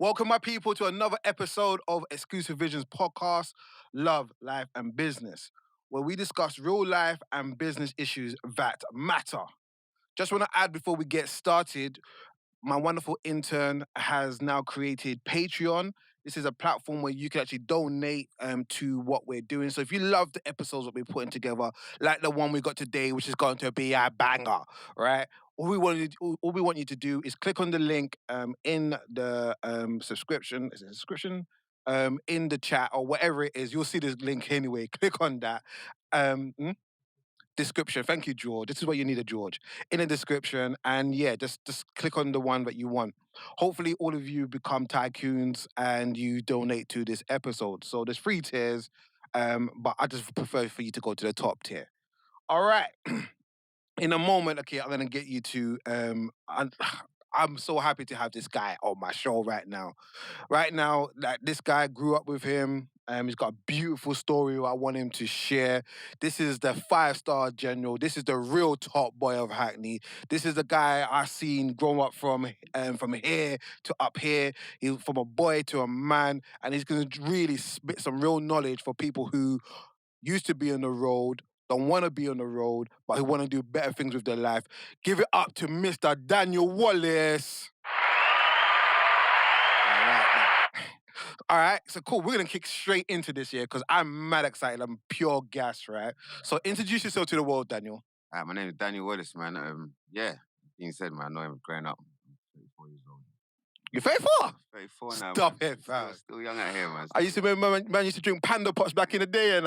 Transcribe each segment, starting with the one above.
Welcome, my people, to another episode of Exclusive Visions podcast, Love, Life, and Business, where we discuss real life and business issues that matter. Just want to add before we get started, my wonderful intern has now created Patreon. This is a platform where you can actually donate to what we're doing. So if you love the episodes that we're putting together, like the one we got today, which is going to be a banger, right? All we want you to do is click on the link in the subscription. Is it a subscription? In the chat or whatever it is, you'll see this link anyway. Click on that. Description. Thank you, George. This is what you needed, George. In the description, and yeah, just click on the one that you want. Hopefully, all of you become tycoons and you donate to this episode. So there's 3 tiers, but I just prefer for you to go to the top tier. All right. In a moment, okay, I'm gonna get you to. I'm so happy to have this guy on my show right now. Right now, like this guy grew up with him. He's got a beautiful story I want him to share. This is the 5-star general. This is the real top boy of Hackney. This is the guy I seen grow up from here to up here. He's from a boy to a man, and he's gonna really spit some real knowledge for people who used to be on the road, don't want to be on the road, but who want to do better things with their life. Give it up to Mr. Daniel Wallace. All right, so cool. We're gonna kick straight into this here because I'm mad excited. I'm pure gas, right? So introduce yourself to the world, Daniel. My name is Daniel Wallace, man. Being said, man, I know him growing up. I'm 34 years old. You're 34? 34 now. Stop man. it, fam. Still young out here, man. I used to remember man used to drink Panda Pots back in the day, and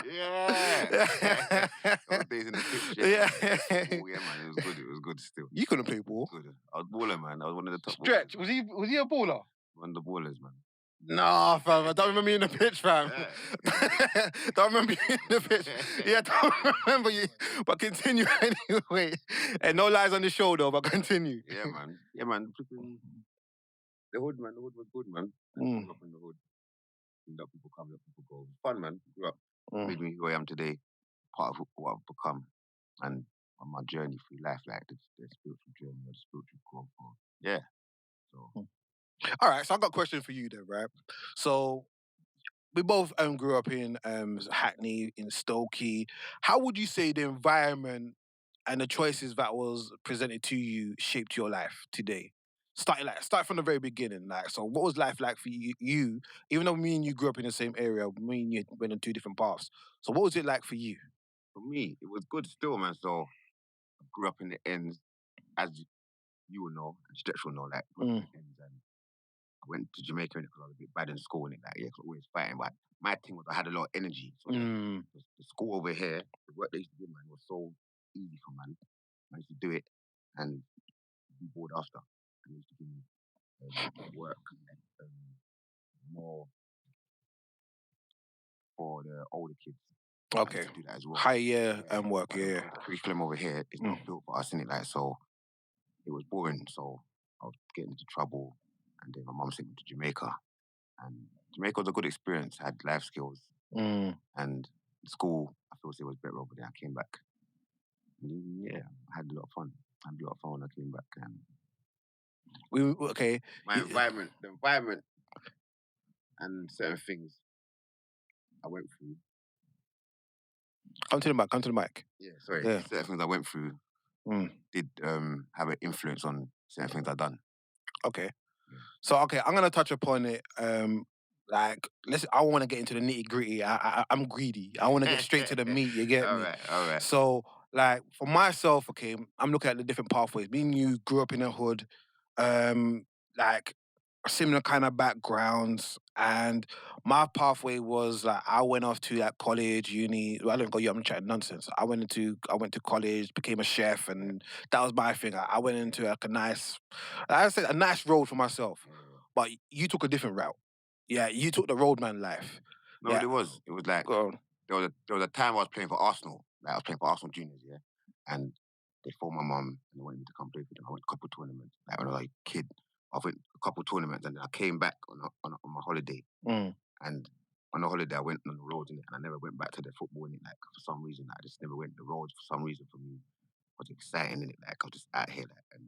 Yeah. Those days in the pitch. Yeah. Oh, yeah, man. It was good. It was good still. You couldn't play ball. Good. I was baller, man. I was one of the top Stretch. ballers. Was he a baller? One of the ballers, man. Nah, fam. I don't remember you in the pitch, fam. Yeah. Don't remember you in the pitch. Yeah, don't remember you. But continue anyway. And no lies on the show, though, but continue. Yeah, man. Yeah, man. The hood, man. The hood was good, man. Grew up in the hood. People come, people go. Fun, man. Grew up. Made me who I am today. Part of what I've become. And on my journey through life, like the spiritual journey, the spiritual growth. Yeah. So. All right, so I've got a question for you then, right? So we both grew up in Hackney, in Stokey. How would you say the environment and the choices that was presented to you shaped your life today? Start from the very beginning. Like, so what was life like for you? Even though me and you grew up in the same area, me and you went on 2 different paths. So what was it like for you? For me, it was good still, man. So I grew up in the ends, as you will know, and Stretch will know, like grew up in the ends, and I went to Jamaica because I was a bit bad in school and like, yeah, cause I was always fighting. But my thing was I had a lot of energy. So the school over here, the work they used to do, man, was so easy for man. I used to do it and be bored after. And they used to give me work more for the older kids. Okay. To do that as well. Higher work, yeah. The curriculum over here is not built for us, innit? Like, so it was boring. So I was getting into trouble. And then my mum sent me to Jamaica. And Jamaica was a good experience. I had life skills. And school, I feel it was better over there. I came back. And yeah, I had a lot of fun. I had a lot of fun when I came back. And okay. The environment and certain things I went through. Come to the mic. Yeah, sorry. Yeah. Certain things I went through did have an influence on certain things I've done. Okay. Yeah. So, okay, I'm going to touch upon it. I want to get into the nitty gritty. I'm greedy. I want to get straight to the meat, you get me? All right. So, like, for myself, okay, I'm looking at the different pathways. Me and you grew up in a hood, like, similar kind of backgrounds, and my pathway was like I went off to like college, uni. Well, I didn't go. I'm chatting nonsense. I went to college, became a chef, and that was my thing. I went into like a nice road for myself. But you took a different route. Yeah, you took the roadman life. No, yeah. It was like there was a time I was playing for Arsenal. Like I was playing for Arsenal juniors, yeah, and they phoned my mum and they wanted me to come play for them. I went to a couple of tournaments. Like when I was like a kid, I went a couple of tournaments and then I came back on my holiday. And on the holiday, I went on the roads and I never went back to the football in it. Like for some reason, I just never went the roads. For some reason, for me, it was exciting in it. Like I was just out here. Like, and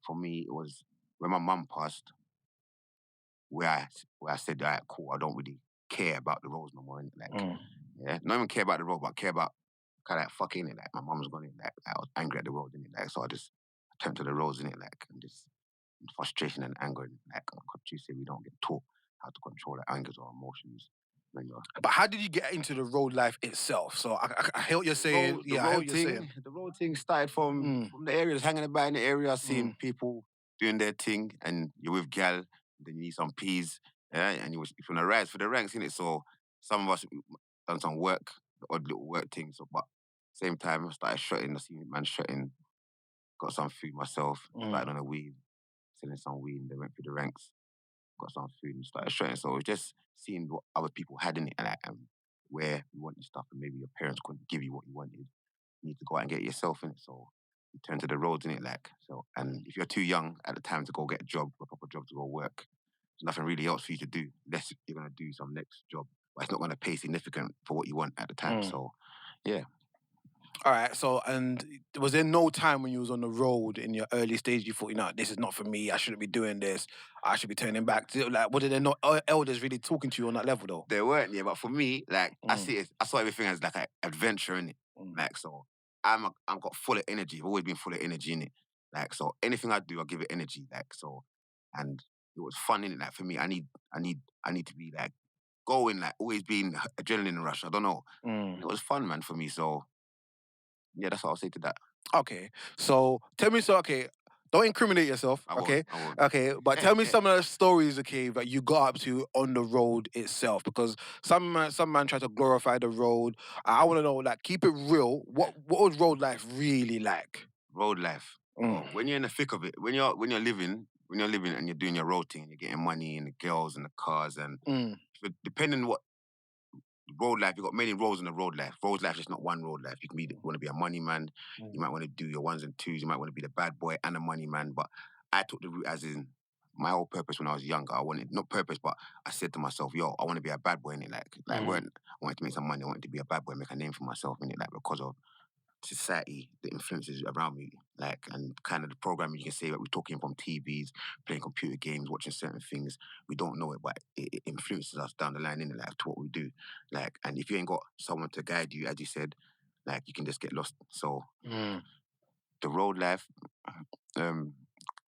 for me, it was when my mum passed, where I said, all right, cool, I don't really care about the roles no more. Like, yeah, not even care about the role, but care about kind of like fucking it. Like, my mum was gone in, like, I was angry at the world, in it. Like, so I just turned to the roles in it, like, and just frustration and anger, and like, you say we don't get taught how to control our angers or emotions. But how did you get into the road life itself? So I hear what you're saying. The I hear what you're saying. The road thing started from the areas, hanging about in the area, seeing people doing their thing, and you're with gal, then you need some peas, yeah, and you're on the rise for the ranks, innit? So some of us done some work, the odd little work things, so, but same time I started shutting, I seen man shutting, got some food myself, started on a weed, selling some weed, and then went through the ranks, got some food and started shutting. So it was just seeing what other people had in it, and like, where you wanted stuff, and maybe your parents couldn't give you what you wanted. You need to go out and get it yourself in it. So you turn to the roads in it, like, so. And if you're too young at the time to go get a job, a proper job to go work, there's nothing really else for you to do unless you're gonna do some next job, but it's not gonna pay significant for what you want at the time. So yeah. All right, so, and was there no time when you was on the road in your early stage you thought, you know, this is not for me, I shouldn't be doing this, I should be turning back? Like, were there not elders really talking to you on that level though? There weren't, yeah, but for me, like, I saw everything as like an adventure in it. Like, so I'm got full of energy. I've always been full of energy in it. Like, so anything I do, I give it energy. Like, so, and it was fun in it. Like, for me, I need to be like going, like, always being adrenaline rush. I don't know. It was fun, man, for me. So yeah, that's what I'll say to that. Okay, so tell me, don't incriminate yourself, I okay? won't. Okay, but tell me some of the stories, okay, that you got up to on the road itself, because some man try to glorify the road. I want to know, like, keep it real. What was road life really like? Road life. Well, when you're in the thick of it, when you're living and you're doing your road thing, you're getting money and the girls and the cars, and depending on what road life, you've got many roles in the road life. Road life is not one road life. You can want to be a money man. You might want to do your ones and twos. You might want to be the bad boy and a money man. But I took the route as in my whole purpose when I was younger. I wanted, not purpose, but I said to myself, yo, I want to be a bad boy in it. I wanted to make some money. I wanted to be a bad boy, make a name for myself in it, like, because of society, the influences around me, like, and kind of the programming, you can say that we're talking from TVs, playing computer games, watching certain things. We don't know it, but it influences us down the line, in it, like, to what we do. Like, and if you ain't got someone to guide you, as you said, like, you can just get lost. So the road life,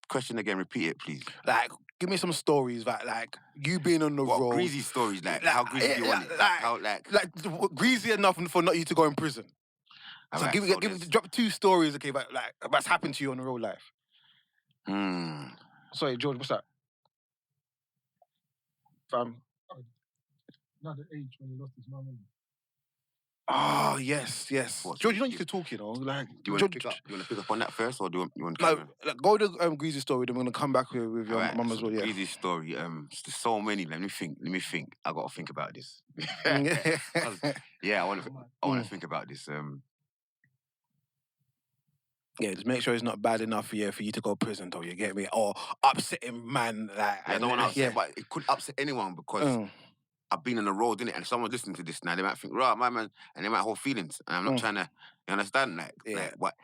question again, repeat it, please. Like, give me some stories about, like, you being on the road. Greasy stories, like how greasy do you want it? Like greasy enough for not you to go in prison. So right, drop 2 stories, okay, but like what's happened to you on the road life. Sorry, George, what's that? Fam. Not the age when he lost his mum. Oh, yes. George, you know you could talk, you know. Like, do you want to pick up on that first, or do you want to? No, like, go to the greasy story. Then we're gonna come back with your mum as well. Yeah. Greasy story. There's so many. Let me think. I gotta think about this. Yeah, I want to think about this. Yeah, just make sure it's not bad enough for you to go to prison, though. You get me? Or upsetting man, like. I don't want to upset, but it could upset anyone because I've been on the road, innit? And someone's listening to this now, they might think, right, my man, and they might hold feelings. And I'm not trying to, you understand? But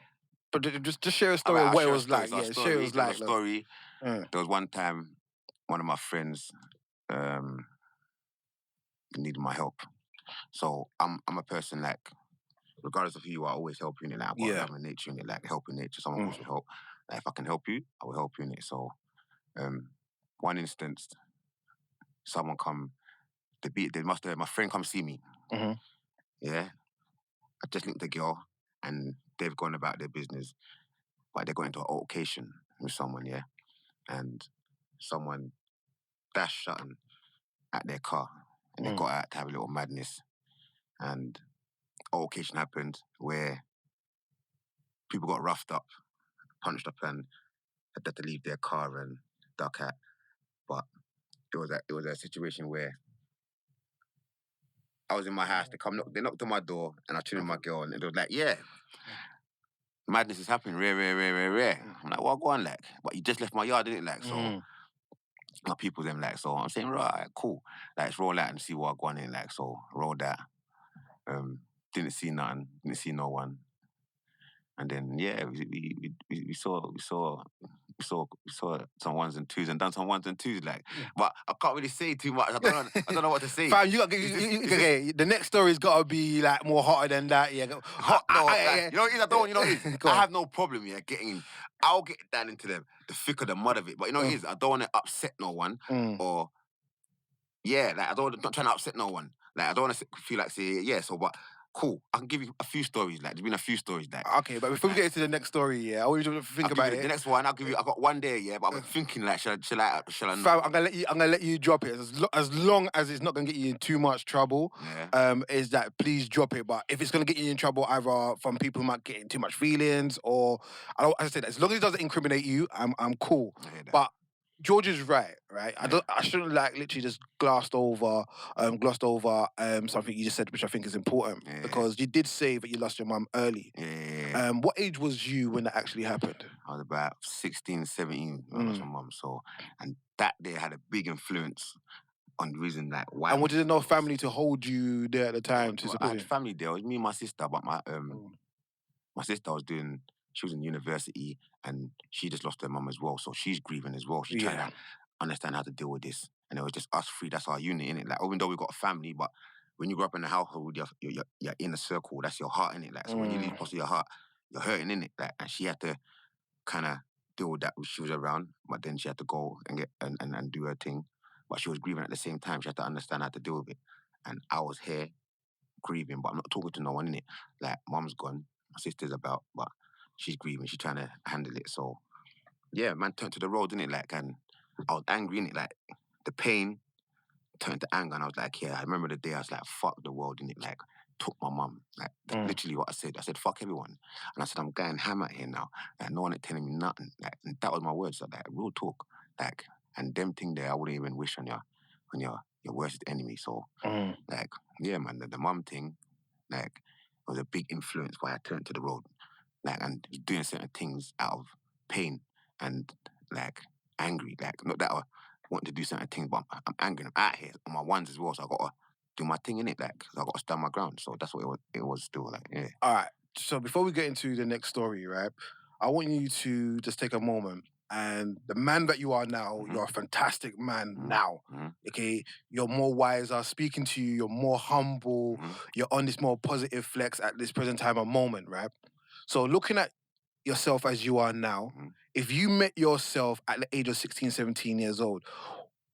just share a story of what it was like. Yeah, share it was like. A story. There was one time, one of my friends needed my help. So I'm a person, like, regardless of who you are, I always help you in it. Like, I've got love and nature in it, like helping nature. Someone wants to help. Like, if I can help you, I will help you in it. So one instance, someone come, my friend come see me. Yeah. I just linked the girl and they've gone about their business, but they got into an altercation with someone, yeah. And someone dashed something at their car and they got out to have a little madness. And altercation happened where people got roughed up, punched up, and had to leave their car and duck out. But it was a situation where I was in my house, they knocked on my door and I chilled with my girl and it was like, yeah, madness is happening, rare. I'm like, what go on, like? But you just left my yard, didn't it? Like, so my people them, like, so I'm saying, right, cool. Like, let's roll out and see what go on in, like, so rolled out. Didn't see nothing, didn't see no one. And then, yeah, we saw saw some ones and twos and done some ones and twos, like. But I can't really say too much. I don't know what to say. Fam, okay, the next story's got to be like more hotter than that. Yeah, hot. No, like, you know what it is? You know what it is? I have no problem, getting. I'll get down into the thick of the mud of it. But you know what it is? I don't want to upset no one or. Yeah, like I'm not trying to upset no one. Like I don't want to feel like say but cool. I can give you a few stories. Like there's been a few stories. Like okay, but before we get into the next story, I want you to think about it. The next one, I'll give you. I got one there, but I'm thinking like, shall I not? Fam, I'm gonna let you drop it as long as it's not gonna get you in too much trouble. Is that please drop it? But if it's gonna get you in trouble, either from people who might get in too much feelings, or as I said, as long as it doesn't incriminate you, I'm cool. But George is right. I shouldn't literally just glossed over something you just said, which I think is important because you did say that you lost your mum early. What age was you when that actually happened? I was about 16, 17 when I lost my mum. So, and that day had a big influence on the reason why. And what did no family to hold you there at the time to support you? I had family there. It was me and my sister, but my sister she was in university and she just lost her mum as well. So she's grieving as well. She's trying to understand how to deal with this. And it was just us three. That's our unit, innit? Like, even though we got a family, but when you grow up in a household, you're in a circle. That's your heart, innit? Like, so when you leave part of your heart, you're hurting, innit? Like, and she had to kind of deal with that. She was around, but then she had to go and get and do her thing. But she was grieving at the same time. She had to understand how to deal with it. And I was here grieving, but I'm not talking to no one, innit? Like, mum's gone, my sister's about, but she's grieving. She's trying to handle it. So, yeah, man turned to the road, innit? Like, and I was angry, innit? Like, the pain turned to anger, and I was like, I remember the day I was like, fuck the world, innit? Like, took my mum. Like, that's literally what I said. I said, fuck everyone. And I said, I'm going ham out here now. Like, no one ain't telling me nothing. Like, and that was my words. Like, real talk. Like, and them thing there, I wouldn't even wish on your worst enemy. So, like, yeah, man, the mum thing, like, was a big influence why I turned to the road. Like, and doing certain things out of pain and, like, angry. Like, not that I want to do certain things, but I'm angry. I'm out here on my ones as well, so I got to do my thing, innit? Like, I got to stand my ground. So that's what it was still, like, yeah. All right. So before we get into the next story, right, I want you to just take a moment. And the man that you are now, you're a fantastic man now. Okay, you're more wiser. Speaking to you, you're more humble. You're on this more positive flex at this present time and moment, right? So looking at yourself as you are now, if you met yourself at the age of 16, 17 years old,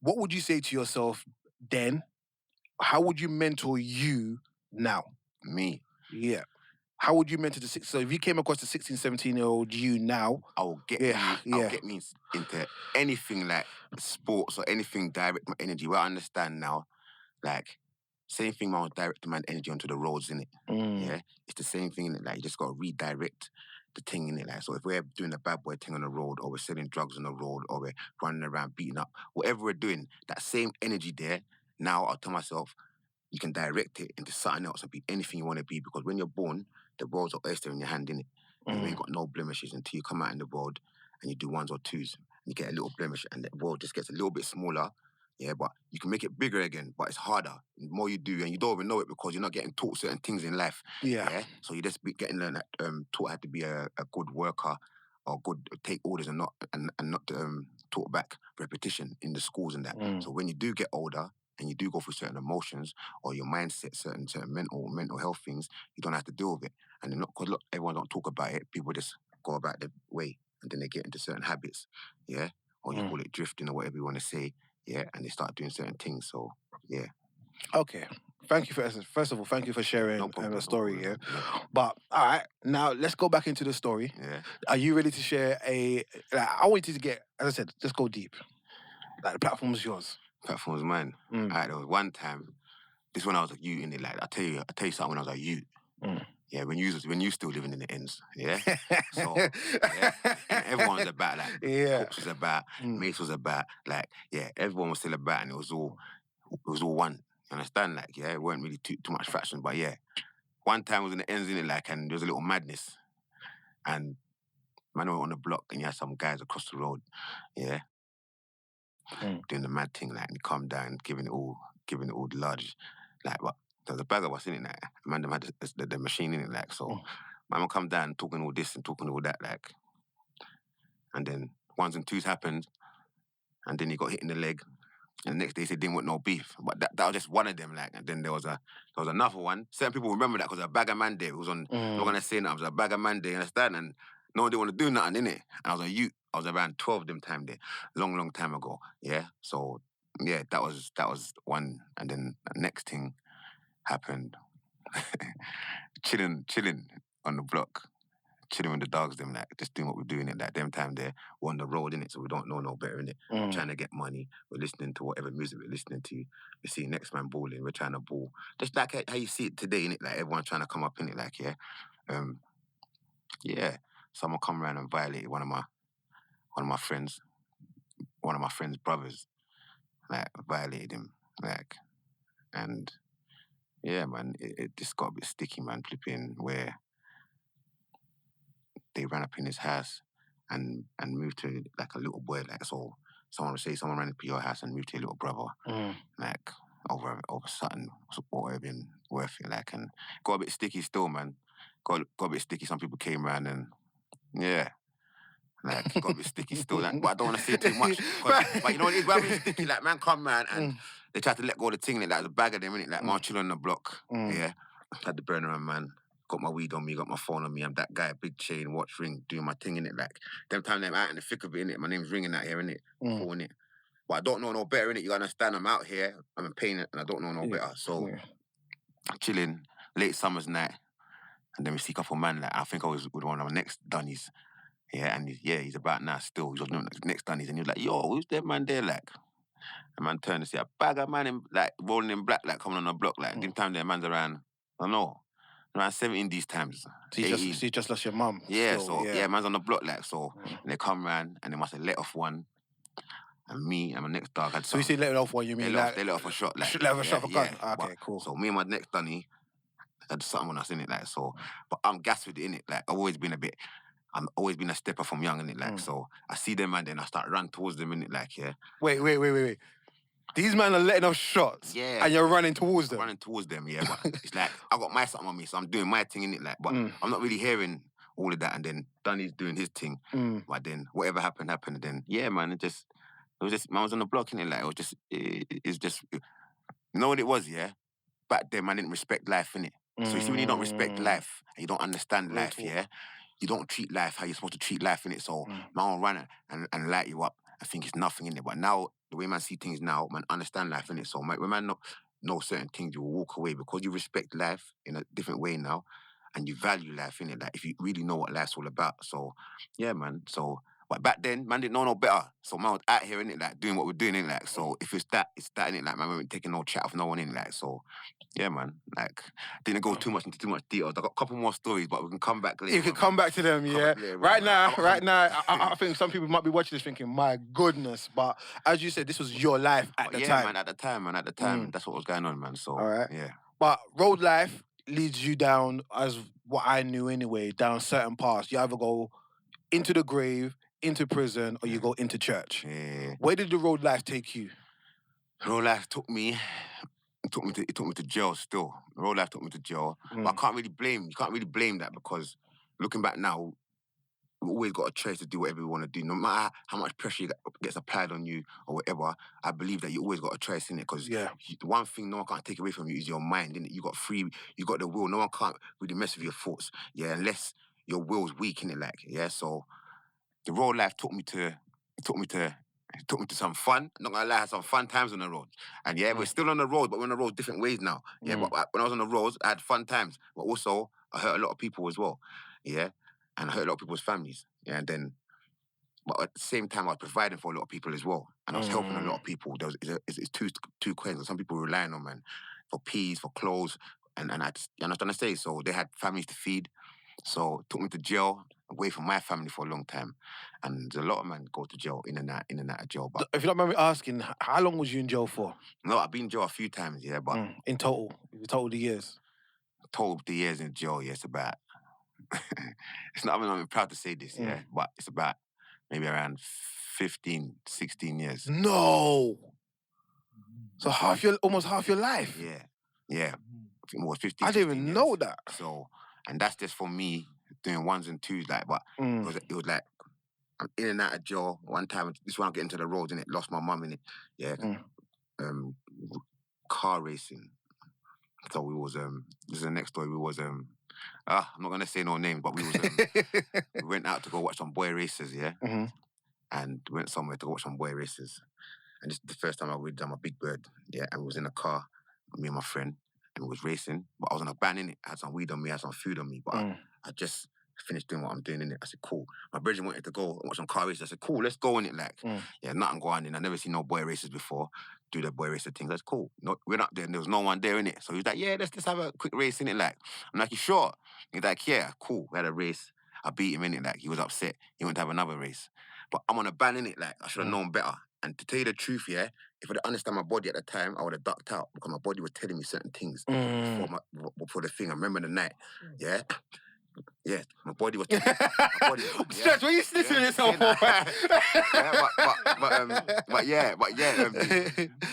what would you say to yourself then? How would you mentor you now? Me? Yeah. How would you mentor so if you came across the 16, 17-year-old you now, I will get me into anything like sports or anything direct my energy. Well, I understand now, like, same thing, man, direct my energy onto the roads, innit? Yeah? It's the same thing, innit? Like, you just got to redirect the thing, innit? Like, so if we're doing the bad boy thing on the road, or we're selling drugs on the road, or we're running around beating up, whatever we're doing, that same energy there, now I'll tell myself, you can direct it into something else and be anything you want to be, because when you're born, the world's an oyster in your hand, innit? And you ain't got no blemishes until you come out in the world and you do ones or twos. And you get a little blemish and the world just gets a little bit smaller. Yeah, but you can make it bigger again, but it's harder. The more you do, and you don't even know it because you're not getting taught certain things in life. Yeah. So you just be getting taught how to be a good worker or good take orders and not taught back repetition in the schools and that. So when you do get older and you do go through certain emotions or your mindset, certain mental health things, you don't have to deal with it. And then because everyone don't talk about it, people just go about their way and then they get into certain habits, yeah? Or you call it drifting or whatever you want to say, yeah? And they start doing certain things, so, yeah. Okay. Thank you first of all, thank you for sharing the story here. Yeah. But, all right, now let's go back into the story. Yeah. Are you ready to share I want you to get, as I said, just go deep. Like, the platform's yours. Platform's mine. All right, there was one time, this when I was a youth, innit? Like, I'll tell you something when I was a youth. Yeah, when you still living in the ends, yeah? So, yeah, and everyone was about, like, Hooks was about, Mace was about, like, yeah, everyone was still about, and it was all one. You understand? Like, yeah, it weren't really too much fraction, but yeah. One time I was in the ends, innit? Like, and there was a little madness. And man went on the block, and you had some guys across the road, yeah? Doing the mad thing, like, and come down, giving it all the large, like, what? There was a bag of us in it, like, man, them had the machine in it, like, so, man will come down talking all this and talking all that, like, and then ones and twos happened, and then he got hit in the leg. And the next day he said he didn't want no beef. But that was just one of them, like. And then there was another one. Certain people remember that because a bag of man day. It was on, I'm not going to say that, it was a bag of man day, understand? And no one didn't want to do nothing, innit? And I was a youth. I was around 12 them time there. Long time ago, yeah? So, yeah, that was one. And then the next thing happened. chilling on the block. Chilling with the dogs, them, like, just doing what we're doing, it. Like, them time there, we're on the road, innit? So we don't know no better, innit? Trying to get money. We're listening to whatever music we're listening to. We see next man balling, we're trying to ball. Just like how you see it today, innit? Like, everyone trying to come up, innit? Like, yeah. Yeah. Someone come around and violated one of my friends' brothers. Like, violated him. Like, and yeah, man, it just got a bit sticky, man, flipping, where they ran up in his house and moved to, like, a little boy, like, so someone ran into your house and moved to your little brother, like, over something, whatever been worth it, like, and got a bit sticky still, man. Got a bit sticky. Some people came around and, yeah, like, got a bit sticky still, like, but I don't want to say too much. But you know what it is, when it's sticky, like, man come around and they tried to let go of the thing, like, the bag of them, innit, like, man chilling on the block, yeah. Had the burner on, man. Got my weed on me, got my phone on me. I'm that guy, big chain, watch, ring, doing my thing, innit? Like, them time I'm out in the thick of it, innit? My name's ringing out here, innit? Cool, innit? But I don't know no better, innit? You understand? I'm out here, I'm in pain, and I don't know no better. So, chilling, late summer's night, and then we see a couple man, like, I think I was with one of my next dunnies. Yeah, and he's about now still. He was doing next dunnies, and he was like, yo, who's that man there, like? And man turned to see a bag of man, like, rolling in black, like, coming on the block, like, them time their man's around, I don't know. Around 17 these times. So you just lost your mum. Yeah, still, so man's on the block, like, so and they come round and they must have let off one. And me and my next dog had So you say let off one, you mean they let off a shot, like, let off a shot for gun. Yeah. Okay, cool. So me and my next dunny had something on us, innit, like, so, but I'm gassed with it, innit, like, I've always been a stepper from young, innit, like, so I see them and then I start running towards them, innit, like, yeah. Wait. These men are letting off shots, and you're running towards them. Running towards them, yeah. But it's like I got my something on me, so I'm doing my thing, innit, like. But I'm not really hearing all of that. And then Dunny's doing his thing. But then whatever happened. And then man, it was just man was on the block, innit, like it's just you know what it was, yeah. Back then, man didn't respect life, innit. So you see, when you don't respect life and you don't understand life, yeah, you don't treat life how you're supposed to treat life, innit. So man will run and light you up. I think it's nothing, innit. But now, the way man see things now, man understand life, innit. So when man know certain things, you will walk away because you respect life in a different way now and you value life, innit. Like, if you really know what life's all about. So, yeah, man. So, but back then, man didn't know no better. So man was out here, innit, like, doing what we're doing, innit, like. So if it's that, innit, like, man, we weren't taking no chat off no one, innit, like. So, yeah, man, like, didn't go into too much details. I got a couple more stories, but we can come back later. You can come back to them, yeah. Right now, I think some people might be watching this thinking, my goodness. But as you said, this was your life at the time. Yeah, man, at the time, that's what was going on, man. So, all right. Yeah. But road life leads you down, as what I knew anyway, down certain paths. You either go into the grave, into prison, or you go into church. Yeah. Where did the road life take you? Road life took me to jail still. Road life took me to jail. But I can't really blame, you can't really blame that, because looking back now, we've always got a choice to do whatever we want to do. No matter how much pressure gets applied on you or whatever, I believe that you always got a choice in it, because the one thing no one can't take away from you is your mind, innit? You got free, you got the will. No one can't really mess with your thoughts, yeah, unless your will's weak, innit, like, yeah. So the road life took me to some fun. Not gonna lie, I had some fun times on the road. And yeah, we're still on the road, but we're on the road different ways now. Yeah, but when I was on the roads, I had fun times. But also, I hurt a lot of people as well. Yeah. And I hurt a lot of people's families. Yeah, but at the same time, I was providing for a lot of people as well. And I was helping a lot of people. It's two coins. Some people were relying on, man, for peas, for clothes. And I just, you know what I'm trying to say? So they had families to feed. So it took me to jail, away from my family for a long time. And a lot of men go to jail, in and out of jail. But if you don't mind me asking, how long was you in jail for? No, I've been in jail a few times, yeah, but... In total the years? Total the years in jail, yeah, it's about... it's not, I'm proud to say this, yeah, but it's about maybe around 15, 16 years. No! So almost half your life? Yeah. I think more 15, I didn't even know that. So, and that's just for me doing ones and twos, like, but it was like, I'm in and out of jail. One time, this one I get into the roads, innit? Lost my mum, innit? Yeah. Car racing. So we was, this is the next story, we was, I'm not going to say no names, but we was, we went out to go watch some boy races, yeah? And went somewhere to go watch some boy races. And this is the first time I really done my big bird, yeah? And we was in a car, me and my friend, and we was racing, but I was on a ban, innit? I had some weed on me, I had some food on me, but I just finished doing what I'm doing, innit? I said, cool. My brethren wanted to go and watch some car races. I said, cool, let's go, innit? Like, yeah, nothing going in. I never seen no boy races before. Do the boy racer things. That's cool. No, we're not there and there was no one there, innit? So he was like, yeah, let's just have a quick race, innit? Like, I'm like, you sure? He's like, yeah, cool. We had a race. I beat him, innit? Like, he was upset. He went to have another race. But I'm on a ban, innit? Like, I should have known better. And to tell you the truth, yeah, if I didn't understand my body at the time, I would have ducked out because my body was telling me certain things before the thing. I remember the night, yeah? Yeah, my body was telling me. Stretch, what are you snitching yourself for?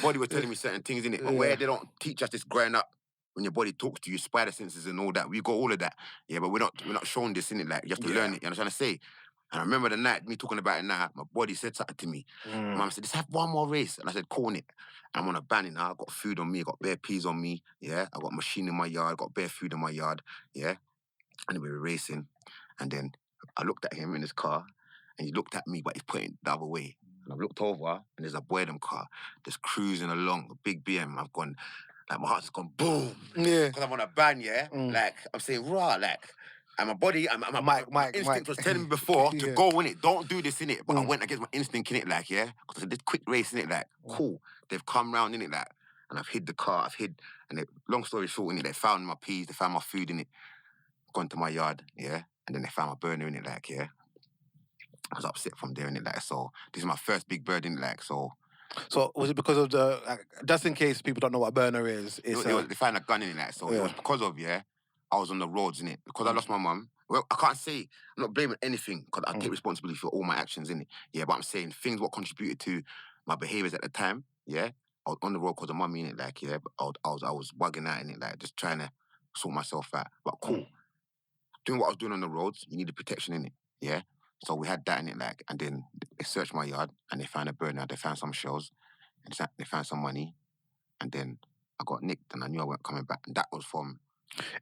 Body was telling me certain things, innit? But where they don't teach us this growing up, when your body talks to you, spider senses and all that, we got all of that. Yeah, but we're not shown this, innit? Like, you have to learn it, you know what I'm trying to say? And I remember the night, me talking about it now, my body said something to me. Mum said, let's have one more race. And I said, cool, innit? I'm on a ban now, I got food on me, I got bare peas on me, yeah? I got a machine in my yard, I got bare food in my yard, yeah? And we were racing, and then I looked at him in his car, and he looked at me, but he's pointing the other way. And I looked over, and there's a boy in car, just cruising along, a big BM. I've gone, like, my heart's just gone boom. Yeah. Because I'm on a ban, yeah? Like, I'm saying, raw, like, and my body, my instinct was telling me before to go in it, don't do this in it. But I went against my instinct in it, like, yeah? Because I did quick race in it, like, cool. They've come round in it, like, and I've hid the car, long story short, in it, they found my peas, they found my food in it. Gone to my yard, yeah, and then they found my burner in it, like, yeah. I was upset from there in it, like, so this is my first big bird in it, like, so. So was it because of the, like, just in case people don't know what a burner is? They found a gun in it, like, so it was because of, I was on the roads in it, because I lost my mum. Well, I can't say, I'm not blaming anything, because I take responsibility for all my actions in it, yeah, but I'm saying things what contributed to my behaviours at the time, yeah. I was on the road because of mummy in it, like, yeah, but I was bugging out in it, like, just trying to sort myself out, but cool. Doing what I was doing on the roads, you needed protection in it, yeah? So we had that in it, like, and then they searched my yard and they found a burner, they found some shells, and they found some money, and then I got nicked and I knew I weren't coming back, and that was from...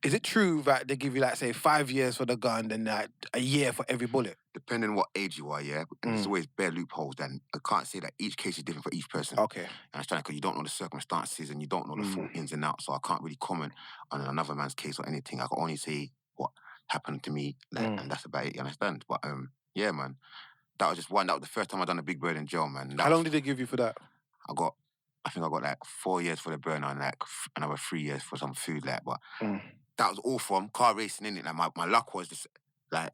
Is it true that they give you, like, say, 5 years for the gun, then like a year for every bullet? Depending on what age you are, yeah? And there's always bare loopholes, then I can't say that each case is different for each person. Okay. And I understand, because you don't know the circumstances and you don't know the full ins and outs, so I can't really comment on another man's case or anything. I can only say what happened to me, like, and that's about it, you understand? But yeah, man, that was just one. That was the first time I done a big bird in jail, man. How long did they give you for that? I think I got like 4 years for the burner and like another 3 years for some food, like, but that was all from car racing, innit? Like, my luck was just, like,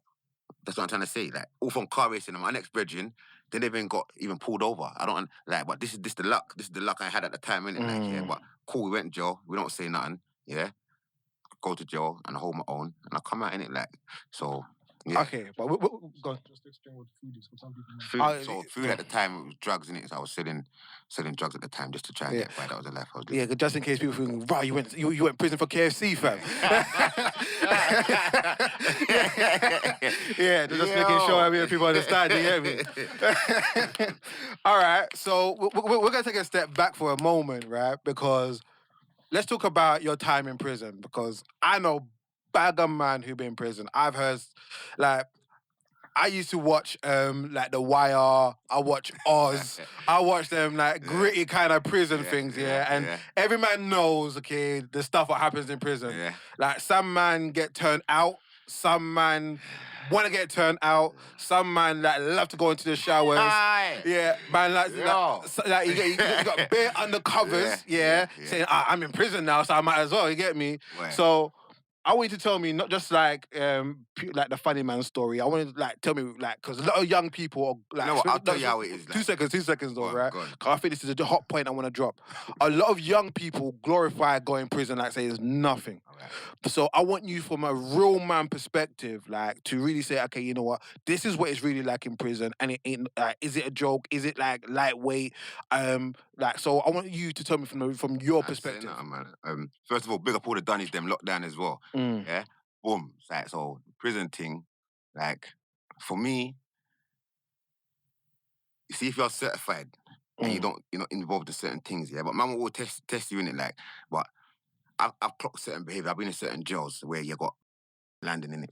that's what I'm trying to say, like, all from car racing. And my next brethren, they never even pulled over. I don't, like, but this is the luck I had at the time, innit? Like, yeah, but cool, we went to jail, we don't say nothing, yeah? Go to jail and hold my own, and I come out in it, like, so, yeah. Okay, but go on. Just explain what food is, because some people know. Food at the time, it was drugs in it, so I was selling drugs at the time just to try and get by. That was the life I was living. Yeah, just in case people think, wow, you went to prison for KFC, fam. Yeah, just making sure people understand, you get me? All right, so we're going to take a step back for a moment, right? Because let's talk about your time in prison, because I know bagger man who been in prison. I've heard, like, I used to watch like The Wire, I watch Oz, I watch them like gritty kind of prison things, and every man knows, okay, the stuff that happens in prison. Yeah. Like, some man get turned out, some man want to get turned out, some man like love to go into the showers. Yeah, man, like you got bare undercovers, saying, I'm in prison now, so I might as well, you get me? Right. So I want you to tell me not just like the funny man story. I want you to like tell me, like, because a lot of young people are like. You know what? I'll tell you how it is. Like. 2 seconds though, right? Because I think this is a hot point I want to drop. A lot of young people glorify going to prison, like, say it's nothing. Right. So I want you, from a real man perspective, like, to really say, okay, you know what? This is what it's really like in prison, and it ain't. Is it a joke? Is it like lightweight? Like, so I want you to tell me from your perspective. Man. First of all, big up all the dunnies, them lockdown as well. Yeah, boom. Like, so prison thing, like, for me, see if you're certified and you're not involved in certain things, yeah. But man will test you in it, like. But I've clocked certain behavior. I've been in certain jails where you got landing in it,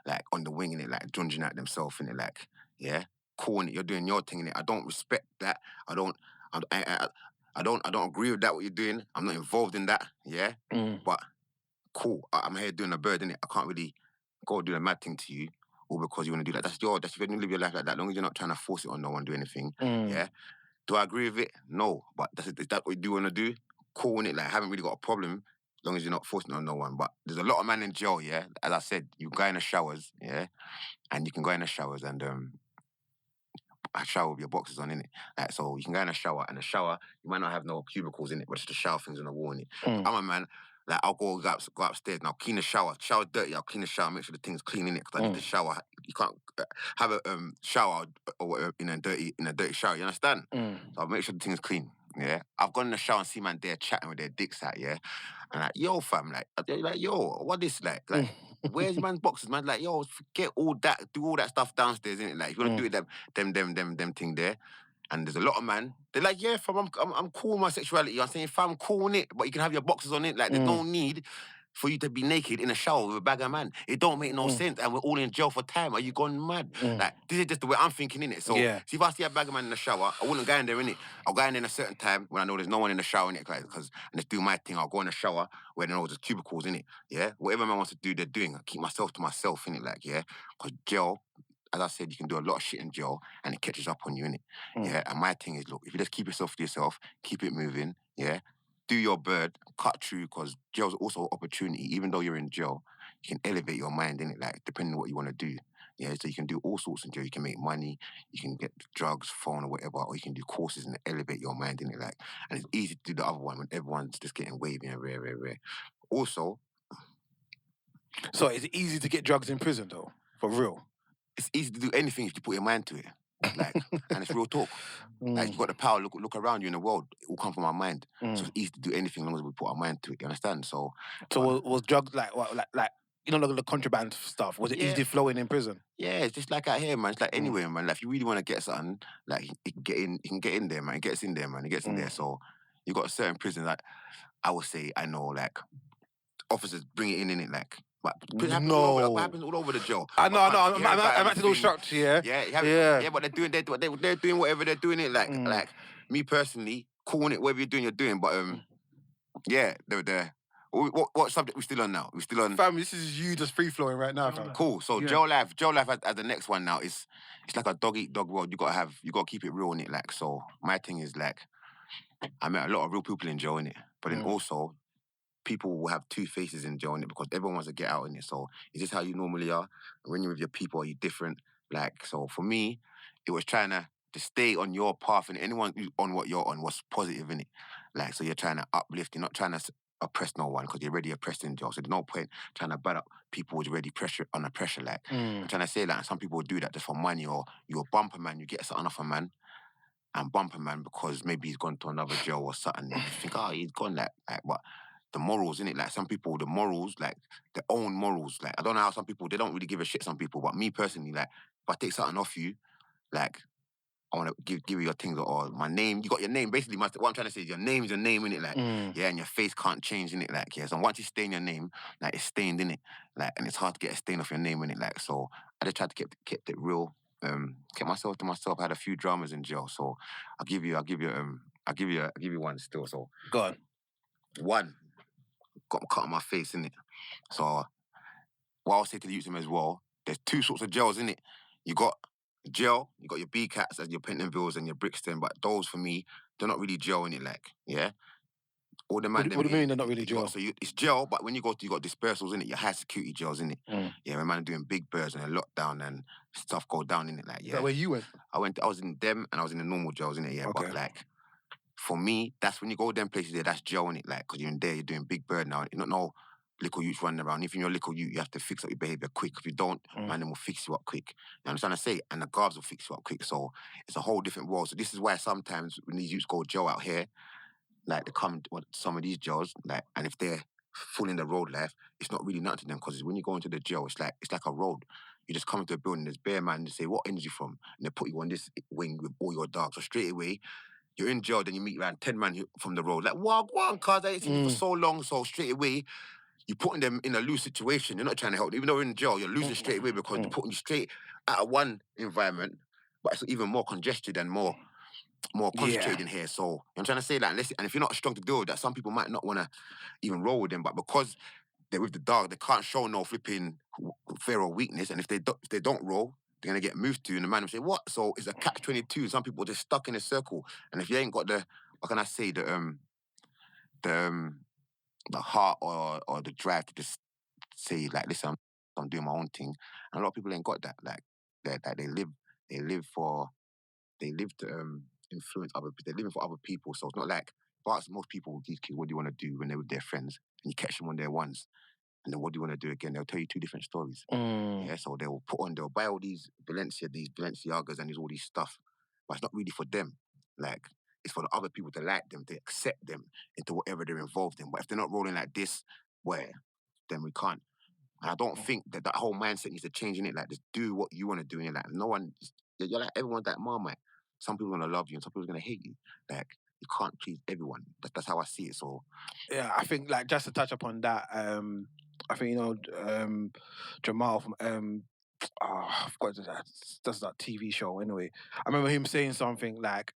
like on the wing in it, like junging at themselves in it, like cool in it. You're doing your thing in it. I don't respect that. I don't agree with that. What you're doing, I'm not involved in that. Yeah, but cool. I'm here doing a bird in it. I can't really go do a mad thing to you, all because you want to do that. That's if you want to live your life like that. As long as you're not trying to force it on no one, do anything. Yeah. Do I agree with it? No. But is that what you do want to do? Cool in it. Like I haven't really got a problem. As long as you're not forcing it on no one. But there's a lot of men in jail, yeah. As I said, you go in the showers, yeah, and you can go in the showers and shower with your boxes on, innit? Like, so you can go in the shower, you might not have no cubicles in it, but just the shower things on the wall, innit? I'm a man, like, I'll go upstairs and I'll clean the shower. Shower's dirty, I'll clean the shower, make sure the thing's clean, innit? Because I need the shower. You can't have a shower or whatever in a dirty shower, you understand? So I'll make sure the thing's clean. Yeah, I've gone in the shower and see man there chatting with their dicks out, yeah. And like, yo, fam, like, yo, what this like? Where's man's boxes, man? Like, yo, forget all that, do all that stuff downstairs, innit? Like, if you want to do it, them thing there. And there's a lot of man. They're like, yeah, fam, I'm cool with my sexuality. I'm saying, fam, cool on it, but you can have your boxes on it. Like, there's no need for you to be naked in a shower with a bag of man. It don't make no sense, and we're all in jail for time. Are you gone mad? Like, this is just the way I'm thinking, innit? So, see, if I see a bag of man in the shower, I wouldn't go in there, innit? I'll go in there in a certain time when I know there's no one in the shower, innit? Because I just do my thing. I'll go in the shower where there there's cubicles, innit? Yeah? Whatever man wants to do, they're doing. I keep myself to myself, innit? Like, yeah? Because jail, as I said, you can do a lot of shit in jail and it catches up on you, innit? Yeah? And my thing is, look, if you just keep yourself to yourself, keep it moving, yeah? Do your bird, cut through, because jail's also an opportunity. Even though you're in jail, you can elevate your mind, innit? Like, depending on what you want to do. Yeah, so you can do all sorts in jail. You can make money, you can get drugs, phone, or whatever, or you can do courses and elevate your mind, innit? Like, and it's easy to do the other one when everyone's just getting wavy and rare. Also, so is it easy to get drugs in prison, though? For real? It's easy to do anything if you put your mind to it. Like, and it's real talk. Like, you've got the power, look around you in the world, it will come from our mind. So it's easy to do anything as long as we put our mind to it, you understand? So was drugs like you know, the contraband stuff, was it easy flowing in prison? Yeah, it's just like out here, man. It's like anywhere, man. Like, if you really want to get something, like, you can get in there, man. It gets in there, man. It gets in there. So you got a certain prison, like, I would say, I know, like, officers bring it in it, like, but it happens all over the jail. I know. I'm actually all shocked. Yeah. But they're doing whatever they're doing it. Like me personally, calling it whatever you're doing. But they're. What subject we still on now? We still on. Fam, this is you just free flowing right now, fam. Cool. So jail life as the next one now is. It's like a dog eat dog world. You gotta keep it real in it. Like, so my thing is, like, I met a lot of real people in jail in it, but then also, people will have two faces in jail, innit? Because everyone wants to get out in it. So is this how you normally are? When you're with your people, are you different? Like, so for me, it was trying to stay on your path, and anyone who's on what you're on was positive in it. Like, so you're trying to uplift, you're not trying to oppress no one because you're already oppressed in jail. So there's no point trying to bad up people who's already under pressure. Like, I'm trying to say, like, some people do that just for money, or you're a bumper man, you get something off a man, and bumper man because maybe he's gone to another jail or something. And you think, he's gone, like, what? The morals, innit? Like, some people, the morals, like, their own morals. Like, I don't know how some people, they don't really give a shit, some people. But me personally, like, if I take something off you, like, I want to give you your things, or my name. You got your name. Basically, what I'm trying to say is your name's your name, innit? Like, yeah, and your face can't change, innit? Like, yeah, so once you stain your name, like, it's stained, innit? Like, and it's hard to get a stain off your name, innit? Like, so I just tried to keep it real. Kept myself to myself. I had a few dramas in jail, so I'll give you one still. So go on. One. Got cut on my face, innit? So what I'll say to the youth as well, there's two sorts of jails, innit? You got jail, you got your B-Cats as your Pentonvilles and your Brixton, but those, for me, they're not really jail, innit? Like, yeah? All the man... What do you mean they're not really jail? It's jail, but when you got dispersals, innit? Your high security jails, innit? Yeah, when man are doing big birds and a lockdown and stuff go down, innit? Like, yeah. Is that where you went? I was in them and I was in the normal jails, innit? Yeah, okay. But, like, for me, that's when you go them places there, that's jail, innit? Like, because you're in there, you're doing big bird now. You don't know little youths running around. If you're a little youth, you have to fix up your behaviour quick. If you don't, man, them will fix you up quick. You understand what I'm saying? And the guards will fix you up quick. So it's a whole different world. So this is why sometimes when these youths go jail out here, like, they come to some of these jails, like, and if they're full in the road life, it's not really nothing to them, because when you go into the jail, it's like a road. you just come into a building, there's bare man, they say, what energy from? And they put you on this wing with all your dogs. So straight away, you're in jail, then you meet around 10 man from the road. Like, wow, cuz I ain't seen you for so long. So straight away, you're putting them in a loose situation. You're not trying to help them. Even though you're in jail, you're losing straight away because they're putting you straight out of one environment, but it's even more congested and more concentrated in here. So I'm trying to say that, and if you're not strong to deal with that, some people might not want to even roll with them, but because they're with the dog, they can't show no flipping fear or weakness, and if they don't roll, they're going to get moved to, and the man will say, what? So it's a catch-22. Some people are just stuck in a circle, and if you ain't got the, what can I say, the heart or the drive to just say, like, listen, I'm doing my own thing, and a lot of people ain't got that. Like, they live to influence other people. They're living for other people, so it's not like, but most people, these kids, what do you want to do when they're with their friends, and you catch them on their ones, and then what do you want to do again? They'll tell you two different stories. Yeah, so they'll buy all these Balenciagas and all these stuff, but it's not really for them. Like, it's for the other people to like them, to accept them into whatever they're involved in. But if they're not rolling like this, then we can't. And I don't think that whole mindset needs to change in it. Like, just do what you want to do. And like, no one, you're like, everyone's like Marmite. Some people are going to love you and some people are going to hate you. Like, you can't please everyone. That's how I see it. So, yeah, I think, like, just to touch upon that, I think, Jamal from I forgot that's that TV show anyway. I remember him saying something like,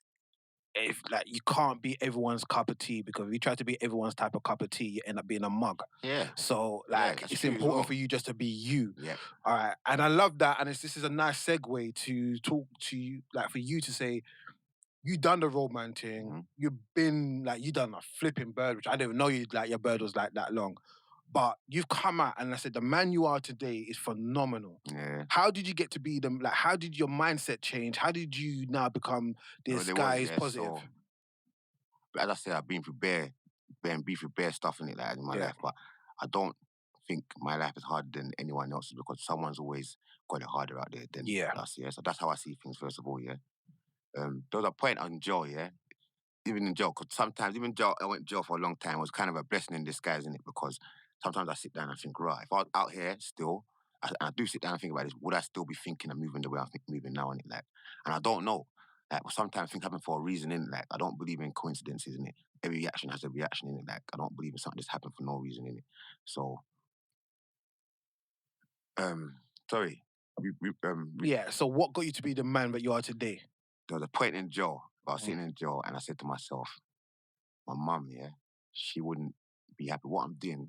if like you can't be everyone's cup of tea, because if you try to be everyone's type of cup of tea, you end up being a mug. yeah. So like it's important for you just to be you. Yeah. All right. And I love that. And this is a nice segue to talk to you, like for you to say, you done the roadman thing. Mm-hmm. You've been like, you done a flipping bird, which I didn't know your bird was like that long. But you've come out and I said, the man you are today is phenomenal. Yeah. How did you get to be them? Like, how did your mindset change? How did you now become this guy is positive? So, as I said, I've been through bare stuff in it, like, in my life, but I don't think my life is harder than anyone else's, because someone's always got it harder out there than us. Yeah, so that's how I see things. First of all, yeah. There was a point in jail, yeah. Even in jail, because sometimes, even jail, I went to jail for a long time. It was kind of a blessing in disguise, isn't it? Because sometimes I sit down and think, right, if I was out here still, I do sit down and think about this, would I still be thinking and moving the way I'm moving now, innit? Like, and I don't know. Like, sometimes things happen for a reason, innit? Like, I don't believe in coincidences, innit? Every reaction has a reaction, innit? Like, I don't believe in something just happened for no reason, innit? So, sorry. Yeah, so what got you to be the man that you are today? There was a point in jail, I was sitting in jail, and I said to myself, my mum, yeah, she wouldn't be happy. What I'm doing,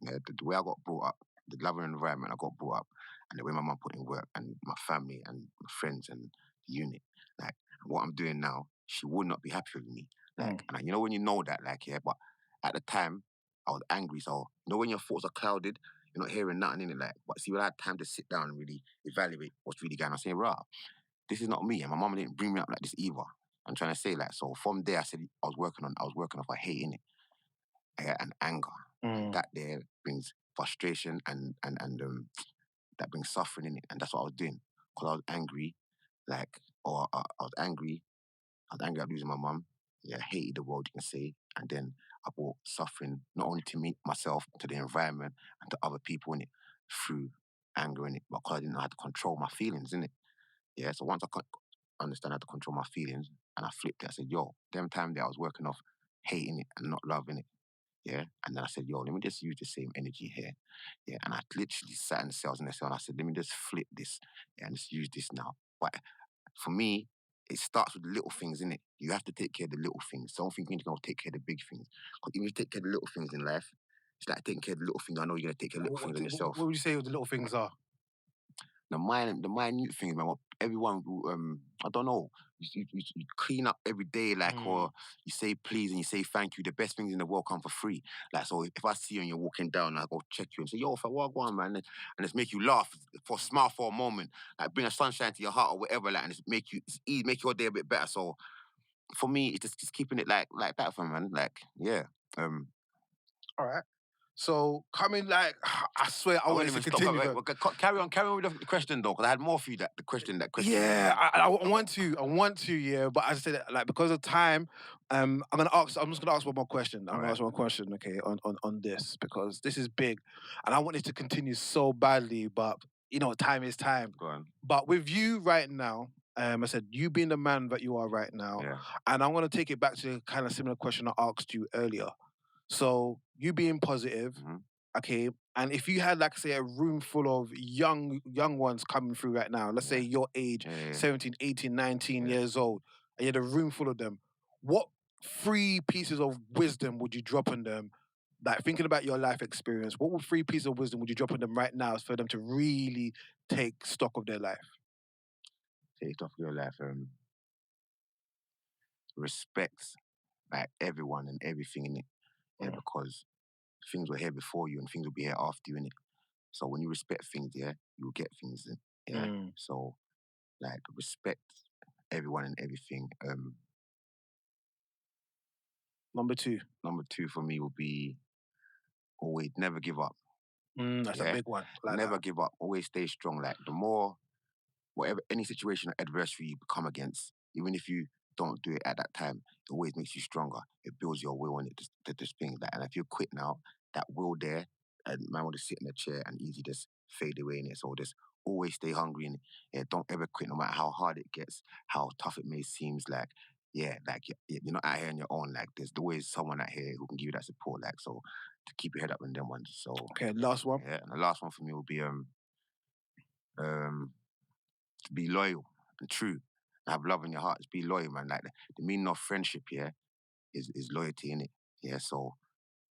yeah, the way I got brought up, the loving environment I got brought up, and the way my mum put in work, and my family, and my friends, and the unit, like, what I'm doing now, she would not be happy with me. Like, and you know when you know that, like, yeah, but at the time, I was angry. So, you know when your thoughts are clouded, you're not hearing nothing in it, like, but see, when I had time to sit down and really evaluate what's really going on, I say, rah, this is not me, and my mum didn't bring me up like this either. I'm trying to say, like, so from there, I said I was working off a hate in it, and anger. And that there brings frustration and that brings suffering in it, and that's what I was doing, because I was angry, like, or I was angry at losing my mum. Yeah, I hated the world, you can say, and then I brought suffering not only to me, myself, to the environment, and to other people in it through anger in it, because I didn't know how to control my feelings in it. Yeah, so once I could understand how to control my feelings, and I flipped it, I said, yo, them time there I was working off hating it and not loving it. Yeah. And then I said, yo, let me just use the same energy here. Yeah. And I literally sat in the cells in the cell and I said, let me just flip this. Yeah, and just use this now. But for me, it starts with the little things, innit? You have to take care of the little things. Don't think you're going to take care of the big things. Because if you take care of the little things in life, it's like taking care of the little things. I know you're going to take care of little things on yourself. What would you say the little things are? The minute things, man. What everyone, I don't know. You clean up every day, like, or you say please and you say thank you. The best things in the world come for free. Like, so if I see you and you're walking down, I go check you and say, yo, if I walk on, man, and just make you laugh, smile for a moment, like bring a sunshine to your heart or whatever, like, and just make your day a bit better. So for me, it's just keeping it like that, for man. Like, yeah. All right. So coming, like, I swear I want to continue. Carry on with the question though, because I had more for you. That question. Yeah, I want to. Yeah, but as I said, like, because of time, I'm just gonna ask one more question. I'm gonna ask one question, okay, on this, because this is big, and I want it to continue so badly, but time is time. Go on. But with you right now, I said, you being the man that you are right now, and I'm going to take it back to kind of similar question I asked you earlier. So you being positive, okay, and if you had, like, say, a room full of young ones coming through right now, let's say your age, 17, 18, 19 years old, and you had a room full of them, what 3 pieces of wisdom would you drop on them? Like, thinking about your life experience, what 3 pieces of wisdom would you drop on them right now for them to really take stock of their life? Take stock of your life. Respect, like, everyone and everything in it. Yeah, because things were here before you and things will be here after you in it. So when you respect things, you'll get things. So, like, respect everyone and everything. Number 2. Number 2 for me will be always never give up. That's a big one. Never give up. Always stay strong. Like, the more, whatever, any situation or adversity you become against, even if you don't do it at that time, it always makes you stronger. It builds your will and it just things like. And if you quit now, that will there, and man will just sit in a chair and easy just fade away in it. So just always stay hungry and don't ever quit, no matter how hard it gets, how tough it may seem. Like, like, you're not out here on your own. Like, there's always someone out here who can give you that support. Like, so to keep your head up in them ones. So okay, last one. Yeah, and the last one for me will be to be loyal and true. Have love in your heart. Just be loyal, man. Like, the meaning of friendship, is loyalty in it. Yeah, so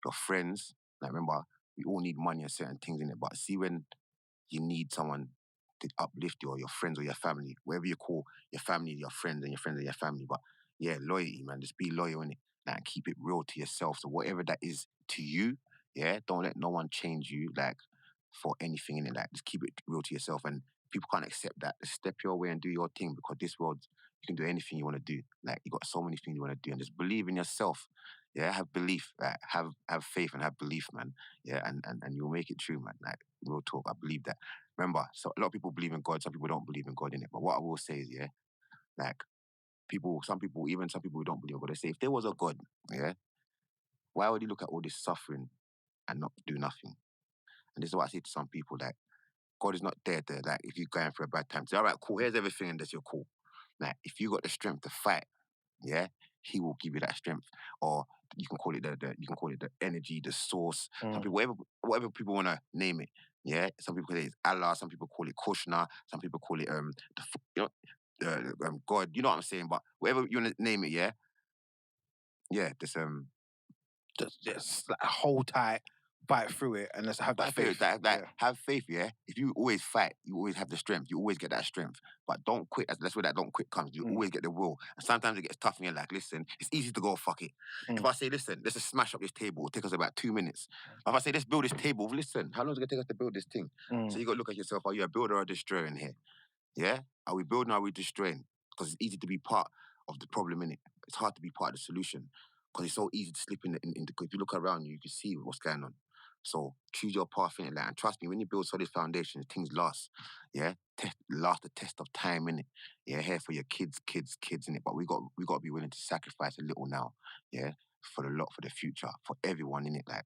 your friends, like, remember, we all need money and certain things in it. But see, when you need someone to uplift you, or your friends or your family, whatever you call your family, your friends, and your friends are your family. But loyalty, man. Just be loyal in it. Like, keep it real to yourself. So whatever that is to you, don't let no one change you, like, for anything in it. Like, just keep it real to yourself. And people can't accept that. Just step your way and do your thing, because this world, you can do anything you want to do. Like, you got so many things you want to do, and just believe in yourself. Have belief. Like, have faith and have belief, man. And you'll make it true, man. Like, real talk. I believe that. Remember, so a lot of people believe in God, some people don't believe in God in it. But what I will say is, like, some people who don't believe in God, they say, if there was a God, why would he look at all this suffering and not do nothing? And this is what I say to some people, like, God is not there to, like, if you're going through a bad time, say, all right, cool, here's everything and that's your cool. Like, if you got the strength to fight, he will give you that strength. Or you can call it the energy, the source. Some people, whatever people want to name it. Some people say it's Allah, some people call it Kushna, some people call it God. You know what I'm saying? But whatever you want to name it, just like, hold tight, fight through it, and let's have that faith. Have faith, If you always fight, you always have the strength. You always get that strength. But don't quit. That's where that don't quit comes. You always get the will. And sometimes it gets tough and you're like, listen, it's easy to go, fuck it. If I say, listen, let's just smash up this table, it'll take us about 2 minutes. If I say, let's build this table, listen, how long is it going to take us to build this thing? So you got to look at yourself, are you a builder or a destroyer in here? Are we building or are we destroying? Because it's easy to be part of the problem, innit? It's hard to be part of the solution. Because it's so easy to slip in. If you look around you, you can see what's going on. So choose your path in it, like, and trust me, when you build solid foundations, things last. Last the test of time, innit? Here for your kids in it. But we got to be willing to sacrifice a little now, for the future, for everyone in it, like,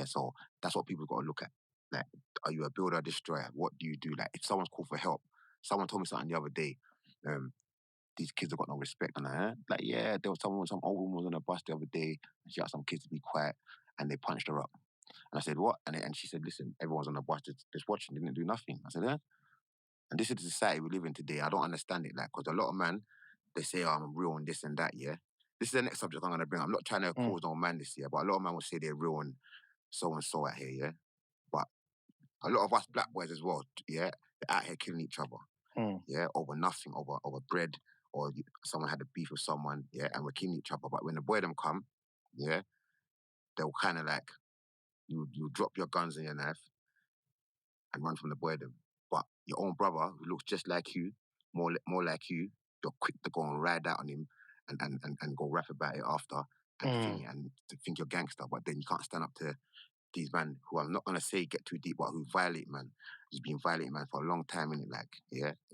So that's what people got to look at. Like, are you a builder or destroyer? What do you do? Like, if someone's called for help, someone told me something the other day. These kids have got no respect. And there was some old woman was on a bus the other day, and she asked some kids to be quiet, and they punched her up. And I said, what? And she said, listen, everyone's on the bus just watching, didn't do nothing. I said, And this is the society we live in today. I don't understand it, like, because a lot of men, they say, I'm real and this and that, This is the next subject I'm going to bring. I'm not trying to cause no man this year, but a lot of men will say they're real and so out here, But a lot of us black boys as well, they're out here killing each other. Over nothing, over bread, or someone had a beef with someone, and we're killing each other. But when the boy them come, they'll kind of like, you drop your guns and your knife and run from the boy them. But your own brother, who looks just like you, more like you, you're quick to go and ride out on him and go rap about it after and to think you're gangster. But then you can't stand up to these men who, I'm not going to say get too deep, but who violate, man. He's been violating, man, for a long time, innit? Like,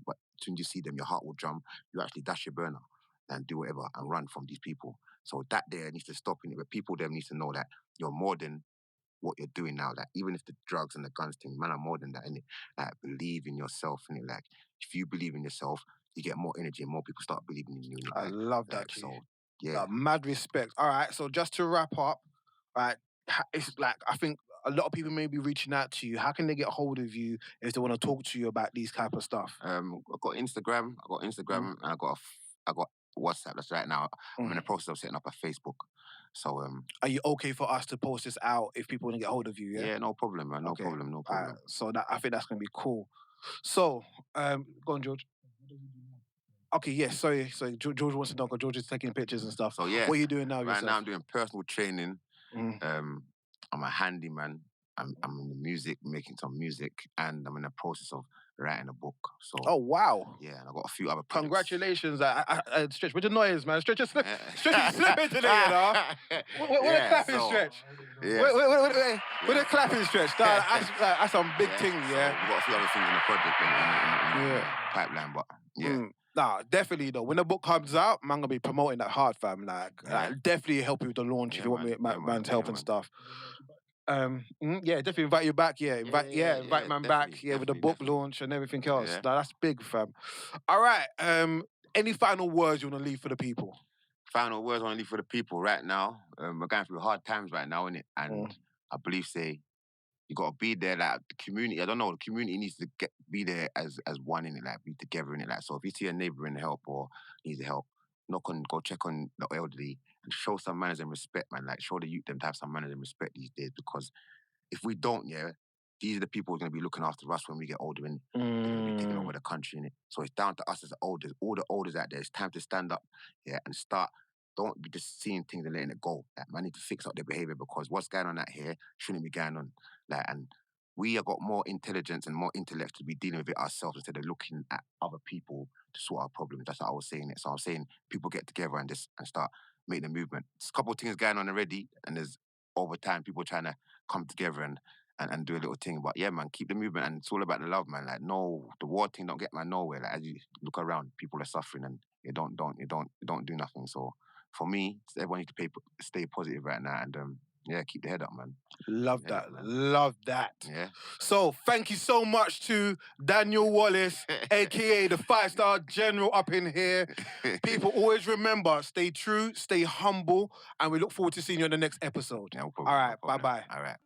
But as soon as you see them, your heart will jump. You actually dash your burner and do whatever and run from these people. So that there needs to stop, innit? But people there need to know that you're more than what you're doing now. Like, even if the drugs and the guns thing, man, are more than that, innit? Like, believe in yourself, innit? Like, if you believe in yourself, you get more energy and more people start believing in you, innit? I love that, G. So, yeah. Mad respect. All right, so just to wrap up, right, it's like, I think a lot of people may be reaching out to you. How can they get hold of you if they want to talk to you about these type of stuff? I've got Instagram. And I got WhatsApp. That's right now. I'm in the process of setting up a Facebook. So are you okay for us to post this out if people want to get hold of you? Yeah. Yeah, no problem, man. No problem. So I think that's gonna be cool. So go on, George. Okay, yes. Sorry. George wants to know because George is taking pictures and stuff. So yeah, what are you doing now? Right now, I'm doing personal training. I'm a handyman. I'm in the music, making some music, and I'm in the process of writing a book. So. Oh wow! Yeah, and I've got a few other projects. Congratulations, Stretch. With the noise, man. Stretch is slipping today, you know. With a clapping, Stretch. With a clapping, Stretch. That's some big things, yeah. So we've got a few other things in the project, in the pipeline, but yeah. Nah, definitely though. When the book comes out, man, gonna be promoting that hard, fam. Like definitely help you with the launch if you want man's help and stuff. Definitely invite you back. Invite man back. With the book launch and everything else. Yeah. That's big, fam. All right. Any final words you want to leave for the people? Final words I want to leave for the people right now. We're going through hard times right now, innit? And I believe, you gotta be there. Like, the community, I don't know, the community needs to be there as one, innit? Like, be together, innit? Like, so if you see a neighbour in help or needs help, go check on the elderly and show some manners and respect, man. Like, show the youth them to have some manners and respect these days, because if we don't, these are the people who are going to be looking after us when we get older, and they're going to be taking over the country, innit? So it's down to us as all the elders out there. It's time to stand up, and start. Don't be just seeing things and letting it go. Like, man, need to fix up their behaviour, because what's going on out here shouldn't be going on. Like, and we have got more intelligence and more intellect to be dealing with it ourselves instead of looking at other people to sort our problems. That's what I was saying it. So I'm saying people get together and start making a movement. There's a couple of things going on already, and there's over time people trying to come together and do a little thing. But yeah, man, keep the movement, and it's all about the love, man. Like, no, the war thing don't get man nowhere. Like, as you look around, people are suffering and you don't do nothing. So for me, everyone needs to stay positive right now, and keep the head up, man. Love that. Yeah. So thank you so much to Daniel Wallace, aka the 5-star general up in here. People, always remember, stay true, stay humble, and we look forward to seeing you in the next episode. No problem. All right, bye-bye. All right.